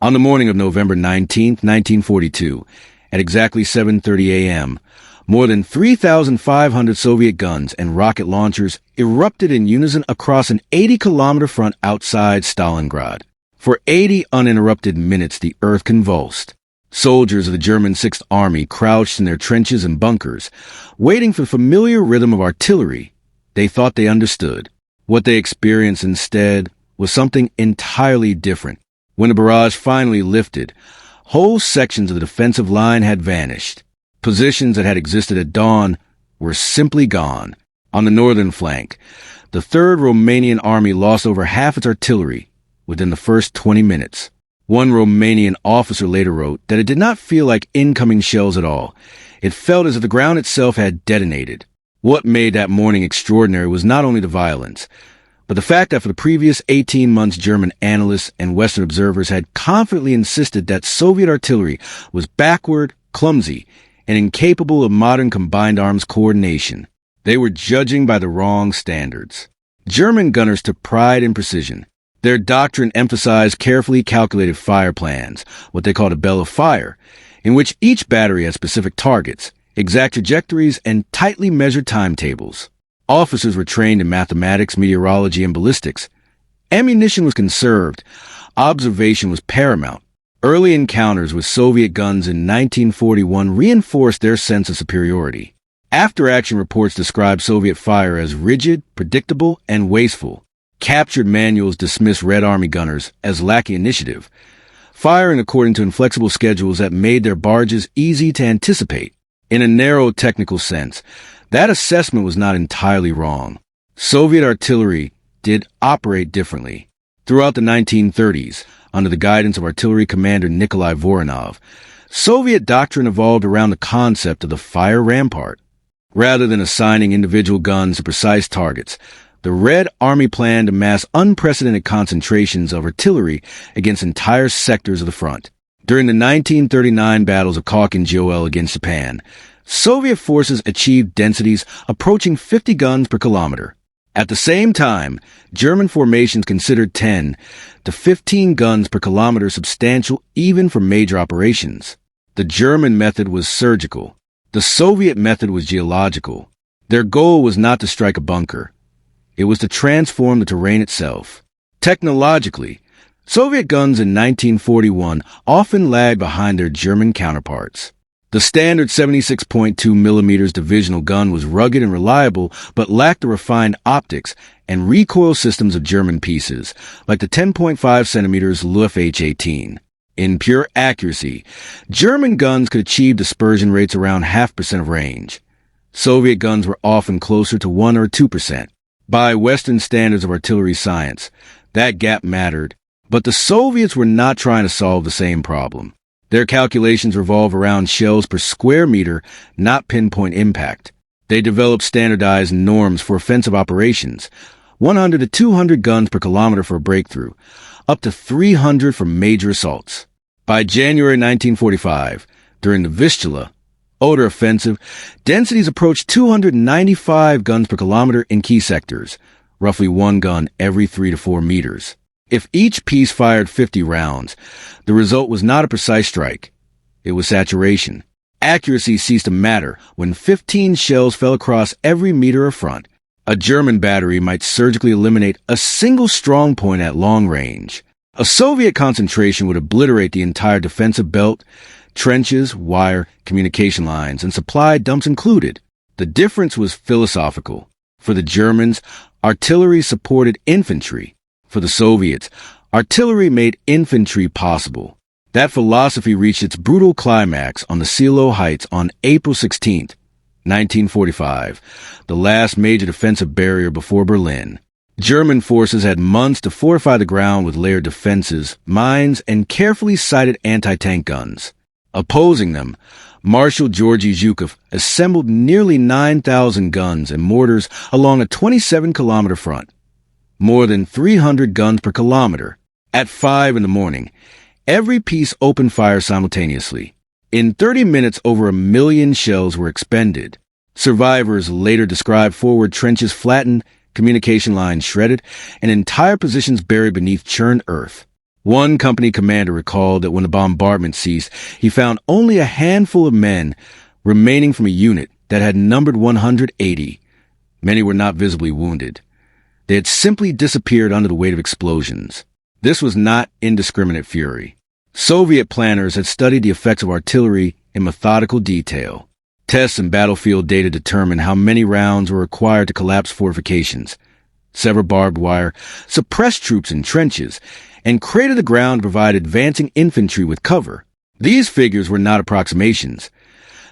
On the morning of November 19th, 1942, at exactly 7:30 a.m., more than 3,500 Soviet guns and rocket launchers erupted in unison across an 80-kilometer front outside Stalingrad. For 80 uninterrupted minutes, the earth convulsed. Soldiers of the German Sixth Army crouched in their trenches and bunkers, waiting for the familiar rhythm of artillery they thought they understood. What they experienced instead was something entirely different. When the barrage finally lifted, whole sections of the defensive line had vanished. Positions that had existed at dawn were simply gone. On the northern flank, the 3rd Romanian Army lost over half its artillery within the first 20 minutes. One Romanian officer later wrote that it did not feel like incoming shells at all. It felt as if the ground itself had detonated. What made that morning extraordinary was not only the violence, but the fact that for the previous 18 months German analysts and Western observers had confidently insisted that Soviet artillery was backward, clumsy, and incapable of modern combined arms coordination. They were judging by the wrong standards. German gunners took pride in precision. Their doctrine emphasized carefully calculated fire plans, what they called a bell of fire, in which each battery had specific targets, exact trajectories, and tightly measured timetables. Officers were trained in mathematics, meteorology, and ballistics. Ammunition was conserved. Observation was paramount. Early encounters with Soviet guns in 1941 reinforced their sense of superiority. After-action reports described Soviet fire as rigid, predictable, and wasteful. Captured manuals dismissed Red Army gunners as lacking initiative, firing according to inflexible schedules that made their barrages easy to anticipate. In a narrow technical sense, that assessment was not entirely wrong. Soviet artillery did operate differently. Throughout the 1930s, under the guidance of artillery commander Nikolai Voronov, Soviet doctrine evolved around the concept of the fire rampart. Rather than assigning individual guns to precise targets, the Red Army planned to mass unprecedented concentrations of artillery against entire sectors of the front. During the 1939 battles of Kok and Joel against Japan, Soviet forces achieved densities approaching 50 guns per kilometer. At the same time, German formations considered 10 to 15 guns per kilometer substantial even for major operations. The German method was surgical. The Soviet method was geological. Their goal was not to strike a bunker. It was to transform the terrain itself. Technologically, Soviet guns in 1941 often lagged behind their German counterparts. The standard 76.2 millimeters divisional gun was rugged and reliable, but lacked the refined optics and recoil systems of German pieces, like the 10.5 centimeters Luft H-18. In pure accuracy, German guns could achieve dispersion rates around 0.5% of range. Soviet guns were often closer to 1 or 2%. By Western standards of artillery science, that gap mattered, but the Soviets were not trying to solve the same problem. Their calculations revolve around shells per square meter, not pinpoint impact. They developed standardized norms for offensive operations, 100 to 200 guns per kilometer for a breakthrough, up to 300 for major assaults. By January 1945, during the Vistula Oder offensive, densities approached 295 guns per kilometer in key sectors, roughly 1 gun every 3 to 4 meters. If each piece fired 50 rounds, the result was not a precise strike. It was saturation. Accuracy ceased to matter when 15 shells fell across every meter of front. A German battery might surgically eliminate a single strong point at long range. A Soviet concentration would obliterate the entire defensive belt, trenches, wire, communication lines, and supply dumps included. The difference was philosophical. For the Germans, artillery supported infantry. For the Soviets, artillery made infantry possible. That philosophy reached its brutal climax on the Silo Heights on April 16, 1945, the last major defensive barrier before Berlin. German forces had months to fortify the ground with layered defenses, mines, and carefully sighted anti-tank guns. Opposing them, Marshal Georgy Zhukov assembled nearly 9,000 guns and mortars along a 27-kilometer front. More than 300 guns per kilometer. At 5 in the morning, every piece opened fire simultaneously. In 30 minutes, over 1 million shells were expended. Survivors later described forward trenches flattened, communication lines shredded, and entire positions buried beneath churned earth. One company commander recalled that when the bombardment ceased, he found only a handful of men remaining from a unit that had numbered 180. Many were not visibly wounded. They had simply disappeared under the weight of explosions. This was not indiscriminate fury. Soviet planners had studied the effects of artillery in methodical detail. Tests and battlefield data determined how many rounds were required to collapse fortifications, sever barbed wire, suppress troops in trenches, and crater the ground to provide advancing infantry with cover. These figures were not approximations.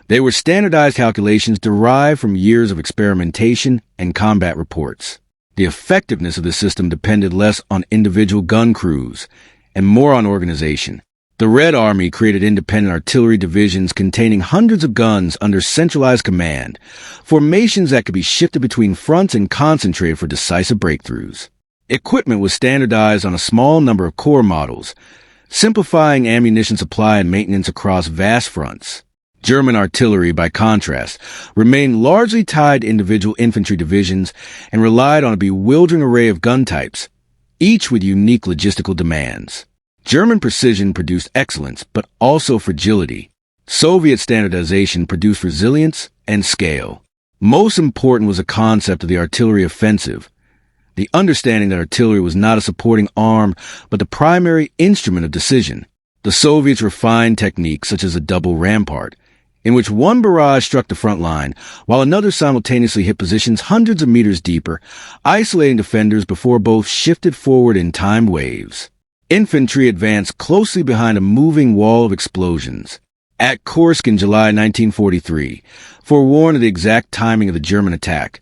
They were standardized calculations derived from years of experimentation and combat reports. The effectiveness of the system depended less on individual gun crews and more on organization. The Red Army created independent artillery divisions containing hundreds of guns under centralized command, formations that could be shifted between fronts and concentrated for decisive breakthroughs. Equipment was standardized on a small number of core models, simplifying ammunition supply and maintenance across vast fronts. German artillery, by contrast, remained largely tied to individual infantry divisions and relied on a bewildering array of gun types, each with unique logistical demands. German precision produced excellence, but also fragility. Soviet standardization produced resilience and scale. Most important was the concept of the artillery offensive, the understanding that artillery was not a supporting arm, but the primary instrument of decision. The Soviets refined techniques such as a double rampart, in which one barrage struck the front line, while another simultaneously hit positions hundreds of meters deeper, isolating defenders before both shifted forward in timed waves. Infantry advanced closely behind a moving wall of explosions. At Kursk in July 1943, forewarned of the exact timing of the German attack,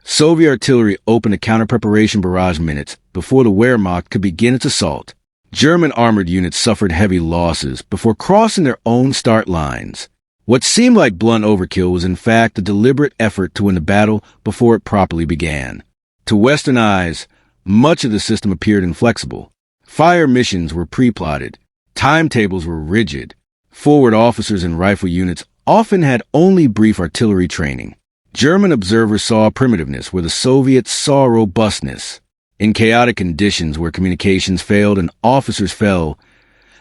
Soviet artillery opened a counter-preparation barrage minutes before the Wehrmacht could begin its assault. German armored units suffered heavy losses before crossing their own start lines. What seemed like blunt overkill was in fact a deliberate effort to win the battle before it properly began. To Western eyes, much of the system appeared inflexible. Fire missions were pre-plotted. Timetables were rigid. Forward officers and rifle units often had only brief artillery training. German observers saw primitiveness where the Soviets saw robustness. In chaotic conditions where communications failed and officers fell,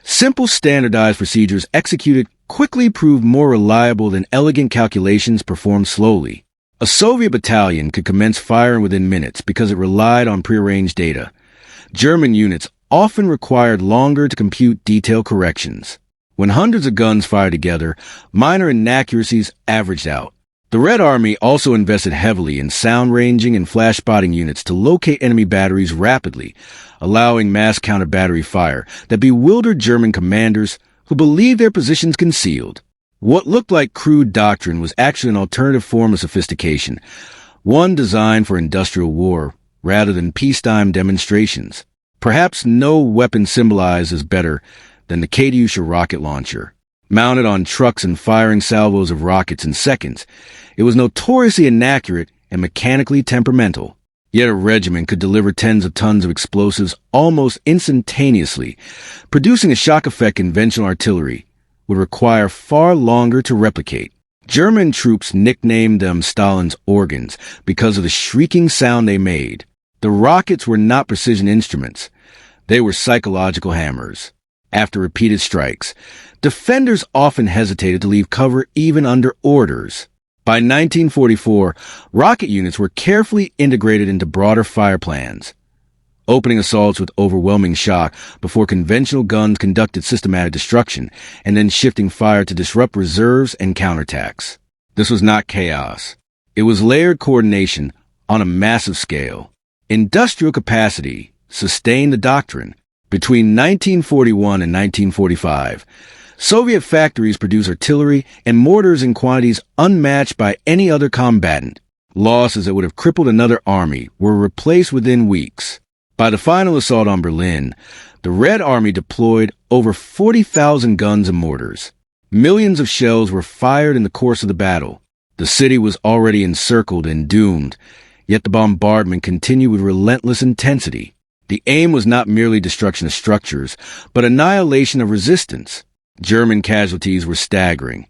simple standardized procedures executed quickly proved more reliable than elegant calculations performed slowly. A Soviet battalion could commence firing within minutes because it relied on prearranged data. German units often required longer to compute detailed corrections. When hundreds of guns fired together, minor inaccuracies averaged out. The Red Army also invested heavily in sound ranging and flash spotting units to locate enemy batteries rapidly, allowing mass counter-battery fire that bewildered German commanders who believed their positions concealed. What looked like crude doctrine was actually an alternative form of sophistication, one designed for industrial war rather than peacetime demonstrations. Perhaps no weapon symbolizes better than the Katyusha rocket launcher. Mounted on trucks and firing salvos of rockets in seconds, it was notoriously inaccurate and mechanically temperamental. Yet a regiment could deliver tens of tons of explosives almost instantaneously. Producing a shock effect conventional artillery would require far longer to replicate. German troops nicknamed them Stalin's organs because of the shrieking sound they made. The rockets were not precision instruments. They were psychological hammers. After repeated strikes, defenders often hesitated to leave cover even under orders. By 1944, rocket units were carefully integrated into broader fire plans, opening assaults with overwhelming shock before conventional guns conducted systematic destruction, and then shifting fire to disrupt reserves and counterattacks. This was not chaos. It was layered coordination on a massive scale. Industrial capacity sustained the doctrine. Between 1941 and 1945, Soviet factories produced artillery and mortars in quantities unmatched by any other combatant. Losses that would have crippled another army were replaced within weeks. By the final assault on Berlin, the Red Army deployed over 40,000 guns and mortars. Millions of shells were fired in the course of the battle. The city was already encircled and doomed, yet the bombardment continued with relentless intensity. The aim was not merely destruction of structures, but annihilation of resistance. German casualties were staggering,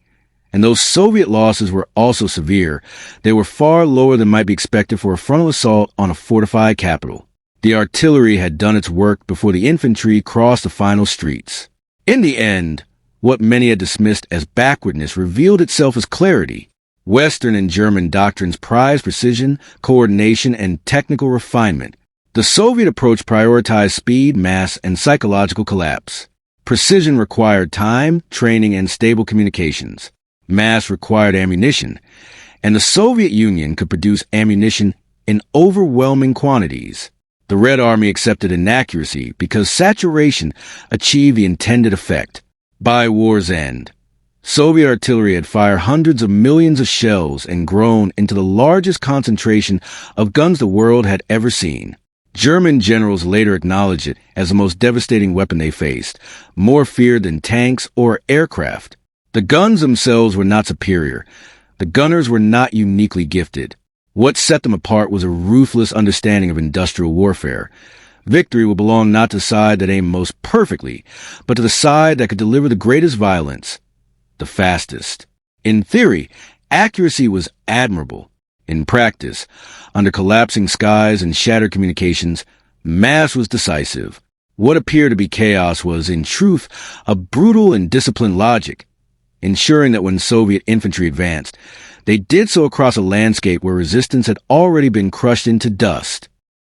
and though Soviet losses were also severe, they were far lower than might be expected for a frontal assault on a fortified capital. The artillery had done its work before the infantry crossed the final streets. In the end, what many had dismissed as backwardness revealed itself as clarity. Western and German doctrines prized precision, coordination, and technical refinement. The Soviet approach prioritized speed, mass, and psychological collapse. Precision required time, training, and stable communications. Mass required ammunition, and the Soviet Union could produce ammunition in overwhelming quantities. The Red Army accepted inaccuracy because saturation achieved the intended effect. By war's end, Soviet artillery had fired hundreds of millions of shells and grown into the largest concentration of guns the world had ever seen. German generals later acknowledged it as the most devastating weapon they faced, more feared than tanks or aircraft. The guns themselves were not superior. The gunners were not uniquely gifted. What set them apart was a ruthless understanding of industrial warfare. Victory would belong not to the side that aimed most perfectly, but to the side that could deliver the greatest violence, the fastest. In theory, accuracy was admirable. In practice, under collapsing skies and shattered communications, mass was decisive. What appeared to be chaos was, in truth, a brutal and disciplined logic, ensuring that when Soviet infantry advanced, they did so across a landscape where resistance had already been crushed into dust.